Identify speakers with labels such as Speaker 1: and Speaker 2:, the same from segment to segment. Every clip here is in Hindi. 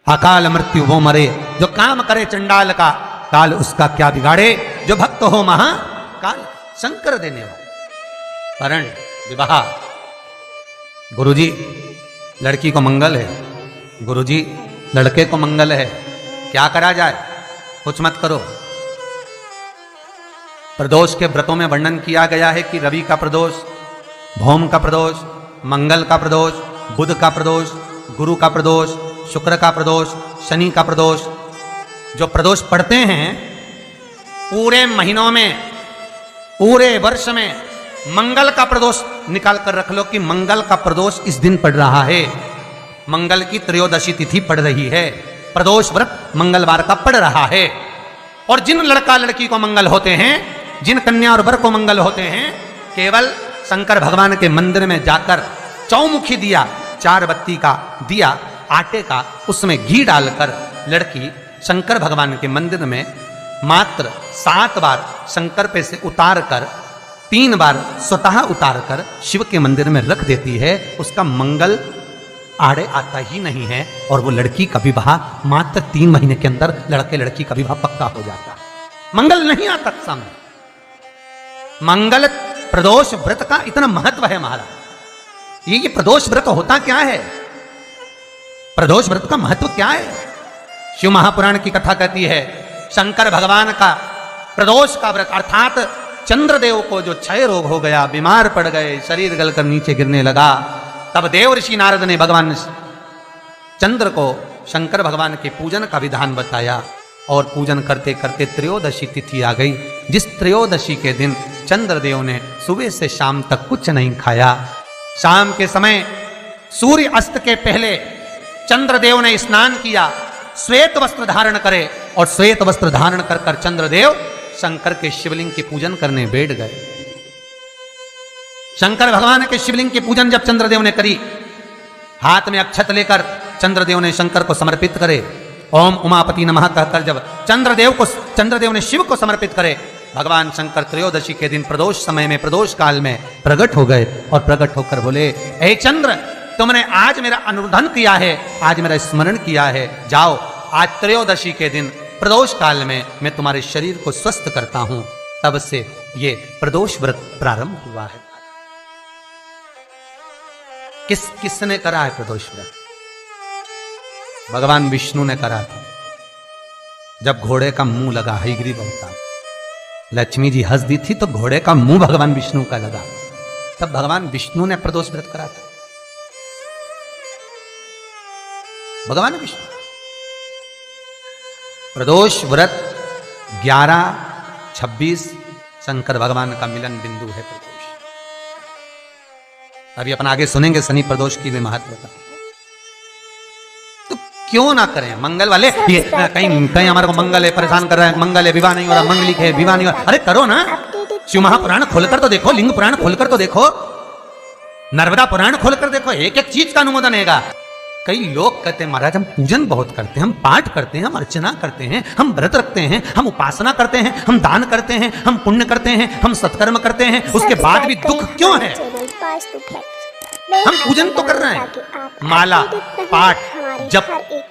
Speaker 1: अकाल मृत्यु वो मरे, जो काम करे चंडाल का, काल उसका क्या बिगाड़े, जो भक्त हो महा काल। शंकर देने वाला वरण विवाह। गुरुजी लड़की को मंगल है, गुरुजी लड़के को मंगल है, क्या करा जाए? कुछ मत करो। प्रदोष के व्रतों में वर्णन किया गया है कि रवि का प्रदोष, भौम का प्रदोष, मंगल का प्रदोष, बुध का प्रदोष, गुरु का प्रदोष, शुक्र का प्रदोष, शनि का प्रदोष। जो प्रदोष पढ़ते हैं पूरे महीनों में, पूरे वर्ष में मंगल का प्रदोष निकाल कर रख लो कि मंगल का प्रदोष इस दिन पड़ रहा है, मंगल की त्रयोदशी तिथि पड़ रही है, प्रदोष व्रत मंगलवार का पड़ रहा है। और जिन लड़का लड़की को मंगल होते हैं, जिन कन्या और वर को मंगल होते हैं, केवल शंकर भगवान के मंदिर में जाकर चौमुखी दिया, 4 बत्ती का दिया आटे का, उसमें घी डालकर लड़की शंकर भगवान के मंदिर में मात्र 7 बार शंकर पे से उतार कर, 3 बार स्वतः उतार कर शिव के मंदिर में रख देती है। उसका मंगल आड़े आता ही नहीं है और वो लड़की का विवाह मात्र 3 महीने के अंदर लड़के लड़की का विवाह पक्का हो जाता है। मंगल नहीं आता सामने। मंगल प्रदोष व्रत का इतना महत्व है महाराज। ये प्रदोष व्रत होता क्या है? प्रदोष व्रत का महत्व क्या है? शिव महापुराण की कथा कहती है शंकर भगवान का प्रदोष का व्रत, अर्थात चंद्रदेव को जो क्षय रोग हो गया, बीमार पड़ गए, शरीर गलकर नीचे गिरने लगा, तब देव ऋषि नारद ने भगवान चंद्र को शंकर भगवान के पूजन का विधान बताया और पूजन करते करते त्रयोदशी तिथि आ गई। जिस त्रयोदशी के दिन चंद्रदेव ने सुबह से शाम तक कुछ नहीं खाया। शाम के समय सूर्य अस्त के पहले चंद्रदेव ने स्नान किया, श्वेत वस्त्र धारण करे और श्वेत वस्त्र धारण कर कर चंद्रदेव शंकर के शिवलिंग के पूजन करने बैठ गए। शंकर भगवान के शिवलिंग के पूजन जब चंद्रदेव ने करी, हाथ में अक्षत लेकर चंद्रदेव ने शंकर को समर्पित करे, ओम उमापति नमः कहकर जब चंद्रदेव ने शिव को समर्पित करे, भगवान शंकर त्रयोदशी के दिन प्रदोष समय में, प्रदोष काल में प्रकट हो गए और प्रकट होकर बोले, हे चंद्र, तुमने आज मेरा अनुरोधन किया है, आज मेरा स्मरण किया है, जाओ आज त्रयोदशी के दिन प्रदोष काल में मैं तुम्हारे शरीर को स्वस्थ करता हूं। तब से ये प्रदोष व्रत प्रारंभ हुआ है। किसने करा है प्रदोष व्रत? भगवान विष्णु ने करा था। जब घोड़े का मुंह लगा, हयग्रीव अवतार, लक्ष्मी जी हंस दी थी तो घोड़े का मुंह भगवान विष्णु का लगा, तब भगवान विष्णु ने प्रदोष व्रत करा था। भगवान विष्णु प्रदोष व्रत 11-26 शंकर भगवान का मिलन बिंदु है प्रदोष। अभी अपन आगे सुनेंगे शनि प्रदोष की भी महत्वता। तो क्यों ना करें मंगल वाले? ये कहीं हमारे को मंगल है परेशान कर रहा है, मंगल है विवाह नहीं हो रहा, मंगलिक है विवाह नहीं हो रहा। अरे करो ना, शिव महापुराण खोलकर तो देखो, लिंग पुराण खोलकर तो देखो, नर्मदा पुराण खोलकर देखो, एक एक चीज का अनुमोदन है। कई लोग कहते हैं महाराज हम पूजन बहुत करते हैं, हम पाठ करते हैं, हम अर्चना करते हैं, हम व्रत रखते हैं, हम उपासना करते हैं, हम दान करते हैं, हम पुण्य करते हैं, हम सत्कर्म करते हैं, उसके बाद भी दुख क्यों है? हम पूजन तो कर रहे हैं, माला पाठ जप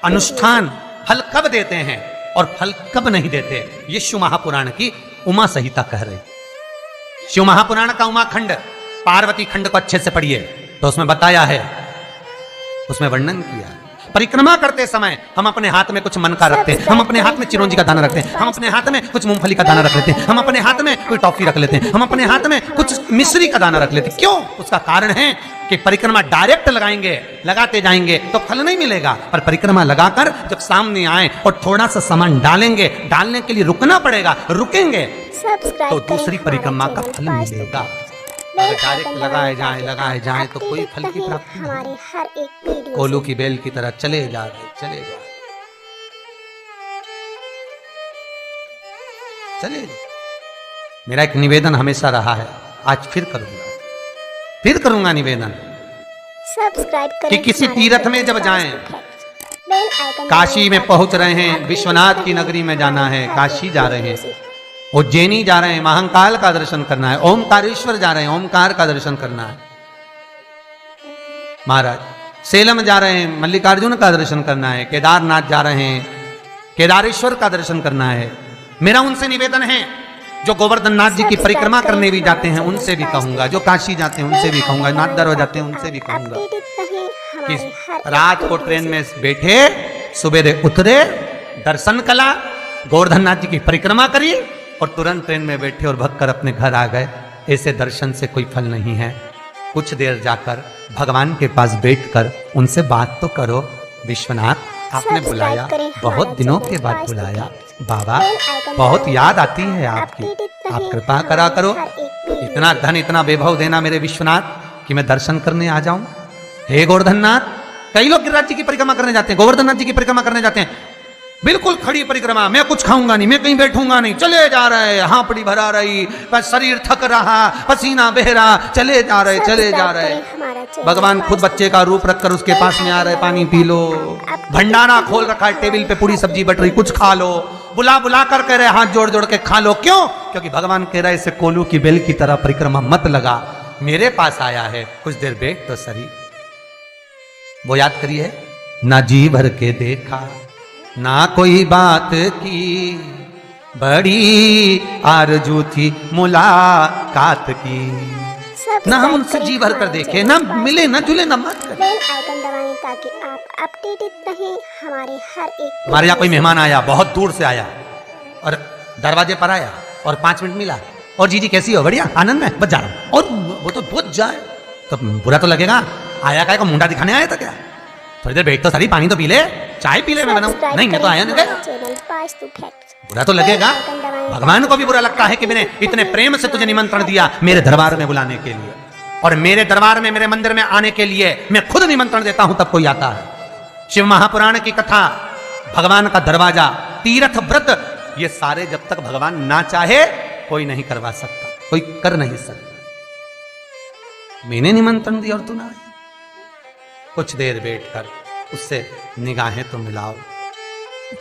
Speaker 1: अनुष्ठान फल कब देते हैं और फल कब नहीं देते, ये शिव महापुराण की उमा संहिता कह रही। शिव महापुराण का उमा खंड, पार्वती खंड को अच्छे से पढ़िए तो उसमें बताया है, उसमें वर्णन किया। परिक्रमा करते समय हम अपने हाथ में कुछ मन का रखते हैं, हम अपने हाथ में चिरौंजी का दाना रखते हैं, हम अपने हाथ में कुछ मूंगफली का दाना रख लेते हैं, हम अपने हाथ में कोई टॉफी रख लेते हैं, हम अपने हाथ में कुछ मिश्री का दाना रख लेते हैं। क्यों? उसका कारण है कि परिक्रमा डायरेक्ट लगाएंगे, लगाते जाएंगे तो फल नहीं मिलेगा, पर परिक्रमा लगाकर जब सामने आए और थोड़ा सा सामान डालेंगे, डालने के लिए रुकना पड़ेगा, रुकेंगे तो दूसरी परिक्रमा का फल मिलेगा। डायरेक्ट लगाए जाए तो कोई फल की प्राप्ति नहीं। कोलू की बेल की तरह चले जा रहे। मेरा एक निवेदन हमेशा रहा है, आज फिर करूंगा निवेदन कि किसी तीर्थ में जब जाएं, काशी में पहुंच रहे हैं, विश्वनाथ की नगरी में जाना है, काशी जा रहे हैं, उज्जैनी जा रहे हैं, महाकाल का दर्शन करना है, ओमकारेश्वर जा रहे हैं, ओमकार का दर्शन करना है। महाराज सेलम जा रहे हैं, मल्लिकार्जुन का दर्शन करना है, केदारनाथ जा रहे हैं, केदारेश्वर का दर्शन करना है। मेरा उनसे निवेदन है, जो गोवर्धन नाथ जी की परिक्रमा करने भी जाते हैं उनसे भी कहूंगा, जो काशी जाते हैं उनसे भी कहूंगा, नाथ दरबार जाते हैं उनसे भी कहूंगा कि रात को ट्रेन में बैठे, सुबेरे उतरे, दर्शन कला, गोवर्धन नाथ जी की परिक्रमा करिए और तुरंत ट्रेन में बैठे और भगकर अपने घर आ गए। ऐसे दर्शन से कोई फल नहीं है। कुछ देर जाकर भगवान के पास बैठकर उनसे बात तो करो। विश्वनाथ आपने बुलाया, बहुत दिनों के बाद बुलाया, बाबा बहुत याद आती है आपकी, आप कृपा करा करो, इतना धन इतना वैभव देना मेरे विश्वनाथ कि मैं दर्शन करने आ जाऊं। हे गोवर्धन नाथ, कई लोग गिरिराज जी की परिक्रमा करने जाते हैं, गोवर्धन नाथ जी की परिक्रमा करने जाते हैं, बिल्कुल खड़ी परिक्रमा, मैं कुछ खाऊंगा नहीं, मैं कहीं बैठूंगा नहीं, चले जा रहे, हांपड़ी भरा रही, बस शरीर थक रहा, पसीना बह रहा, चले जा रहे। भगवान खुद बच्चे का रूप रखकर उसके पास में आ रहे, पानी पी लो, भंडारा खोल रखा है, टेबल पे पूरी सब्जी बट रही, कुछ खा लो, बुला बुला कर कह रहे हाथ जोड़ जोड़ के खा लो। क्यों? क्योंकि भगवान कह रहे इसे कोलू की बेल की तरह परिक्रमा मत लगा, मेरे पास आया है, कुछ देर बैठ तो सही। वो याद करिए, ना जी भर के देखा ना कोई बात की, बड़ी आरजू थी मुलाकात की। ना हम उनसे जी भर कर देखे, ना मिले, ना जुले, ना बात करें।
Speaker 2: बेल आइकन दबाएं ताकि आप अपडेटेड रहें हमारे हर एक।
Speaker 1: हमारे यहाँ कोई मेहमान आया, बहुत दूर से आया और दरवाजे पर आया और 5 मिनट मिला और जी कैसी हो, बढ़िया, आनंद में, बच जा रहा हूँ, और वो तो बहुत जाए तो बुरा तो लगेगा। आया का मुंडा दिखाने आया था क्या? थोड़ी देर बैठ तो सारी, पानी तो पी ले, चाय पी ले, मैं बनाऊं। नहीं, मैं तो आया नहीं गया, बुरा तो लगेगा। भगवान को भी बुरा लगता है कि मैंने इतने प्रेम से तुझे निमंत्रण दिया मेरे दरबार में बुलाने के लिए, और मेरे दरबार में, मेरे मंदिर में आने के लिए मैं खुद निमंत्रण देता हूं तब कोई आता है। शिव महापुराण की कथा, भगवान का दरवाजा, तीर्थ व्रत, ये सारे जब तक भगवान ना चाहे कोई नहीं करवा सकता, कोई कर नहीं सकता। मैंने निमंत्रण दिया और तू ना आई। कुछ देर बैठकर उससे निगाहें तो मिलाओ,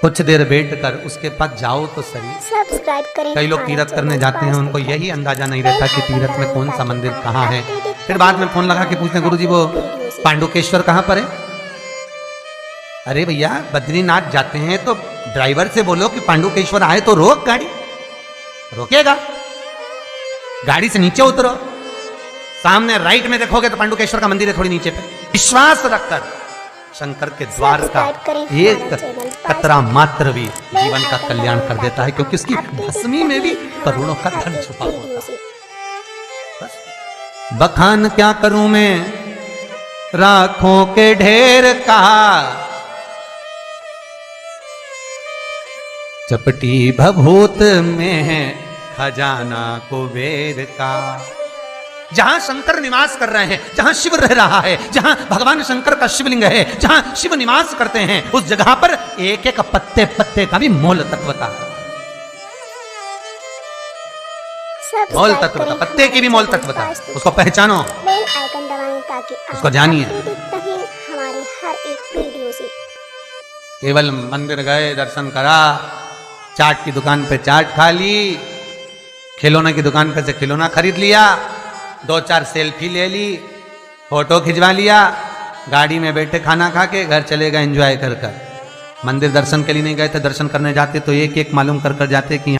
Speaker 1: कुछ देर बैठकर उसके पास जाओ तो सही।
Speaker 2: सब्सक्राइब करें।
Speaker 1: कई लोग तीर्थ करने जाते हैं, उनको यही अंदाजा नहीं रहता कि तीर्थ में कौन सा मंदिर कहाँ है। फिर बाद में फोन लगा के पूछते हैं, गुरुजी वो पांडुकेश्वर कहाँ पर है? अरे भैया, बद्रीनाथ जाते हैं तो ड्राइवर से बोलो कि पांडुकेश्वर आए तो रोक गाड़ी, रोकेगा, गाड़ी से नीचे उतरो, सामने राइट में देखोगे तो पांडुकेश्वर का मंदिर है, थोड़ी नीचे पे। विश्वास रखकर शंकर के द्वार का एक कतरा मात्र भी जीवन का कल्याण कर देता है, क्योंकि उसकी भस्मी में भी करोड़ों का धन छुपा होता है। बखान क्या करूं मैं राखों के ढेर का, चपटी भभूत में है खजाना कुबेर का। जहां शंकर निवास कर रहे हैं, जहां शिव रह रहा है, जहां भगवान शंकर का शिवलिंग है, जहां शिव निवास करते हैं, उस जगह पर एक एक पत्ते पत्ते का भी मोल तत्वता है। मोल तत्वता, पत्ते की भी मोल तत्वता, उसको पहचानो,
Speaker 2: बेल आइकन दबाएं ताकि
Speaker 1: उसको जानिए।
Speaker 2: हमारे हर एक वीडियो से।
Speaker 1: केवल मंदिर गए, दर्शन करा, चाट की दुकान पे चाट खा ली, खिलौने की दुकान पे से खिलौना खरीद लिया, 2-4 सेल्फी ले ली, फोटो खिंचवा लिया, गाड़ी में बैठे खाना खा के घर चले गए एंजॉय कर कर। मंदिर दर्शन के लिए नहीं गए थे, दर्शन करने जाते तो एक एक मालूम कर कर जाते कि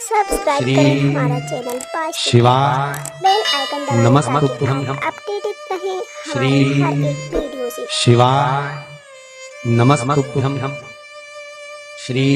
Speaker 2: सब्सक्राइब करें हमारा चैनल
Speaker 1: शिवाय
Speaker 2: बेल आइकन दबाएं
Speaker 1: नमस्ते
Speaker 2: ताकि आप अपडेटेड रहें
Speaker 1: श्री
Speaker 2: हमारे हर एक वीडियो से।
Speaker 1: शिवाय नमस्तुभ्यं श्री